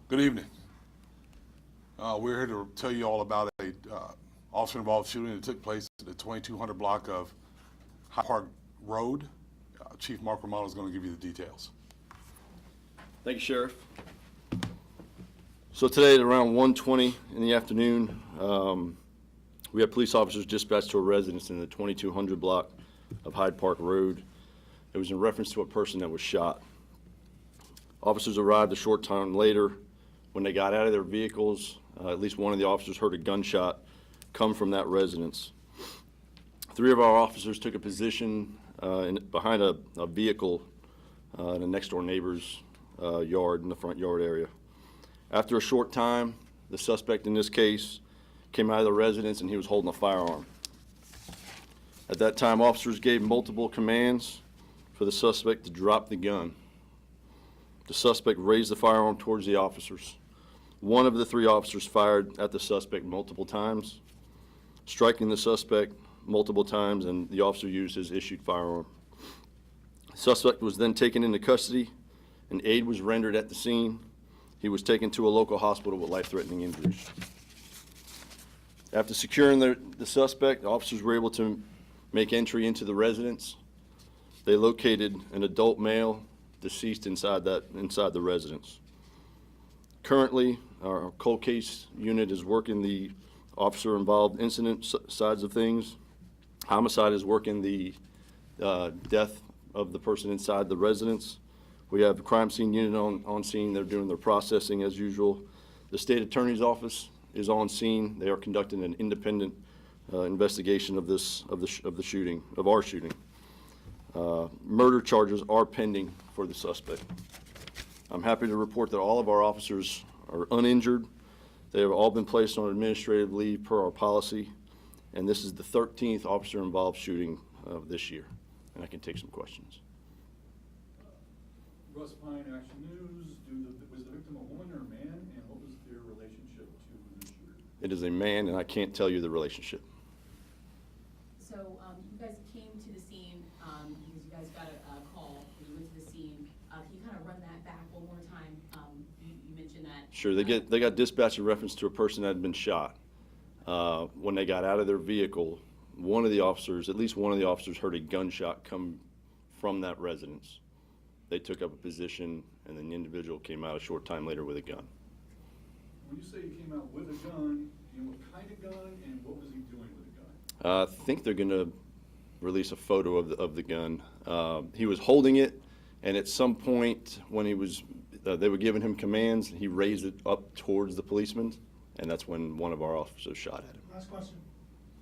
Good evening. We're here to tell you all about a officer-involved shooting that took place at the 2200 block of High Park Road. Chief Mark Romano is going to give you the details. Thank you, Sheriff. So today at around 1:20 in the afternoon, we had police officers dispatched to a residence in the 2200 block of Hyde Park Road. It was in reference to a person that was shot. Officers arrived a short time later. When they got out of their vehicles, at least one of the officers heard a gunshot come from that residence. Three of our officers took a position behind a vehicle in a next-door neighbor's yard, in the front yard area. After a short time, the suspect in this case came out of the residence and he was holding a firearm. At that time, officers gave multiple commands for the suspect to drop the gun. The suspect raised the firearm towards the officers. One of the three officers fired at the suspect multiple times, striking the suspect multiple times, and the officer used his issued firearm. The suspect was then taken into custody, and aid was rendered at the scene. He was taken to a local hospital with life-threatening injuries. After securing the suspect, officers were able to make entry into the residence. They located an adult male deceased inside the residence. Currently, our cold case unit is working the officer-involved incident sides of things. Homicide is working the death of the person inside the residence. We have the crime scene unit on scene. They're doing their processing as usual. The state attorney's office is on scene. They are conducting an independent investigation of our shooting. Murder charges are pending for the suspect. I'm happy to report that all of our officers are uninjured. They have all been placed on administrative leave per our policy, and this is the 13th officer-involved shooting of this year. And I can take some questions. Russ Pine, Action News. Was the victim a woman or a man, and what was their relationship to the shooter? It is a man, and I can't tell you the relationship. So you guys came to the scene because you guys got a call when you went to the scene. Can you kind of run that back one more time? You mentioned that. Sure. They got dispatched in reference to a person that had been shot. When they got out of their vehicle, at least one of the officers heard a gunshot come from that residence. They took up a position, and then the individual came out a short time later with a gun. When you say he came out with a gun, what kind of gun, and what was he doing with the gun? I think they're going to release a photo of the gun. He was holding it, and at some point when they were giving him commands, he raised it up towards the policeman, and that's when one of our officers shot at him. Last question.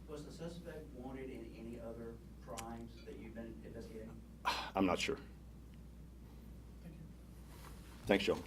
Was the suspect wanted in any other crimes that you've been investigating? I'm not sure. Thank you. Thanks, Joe.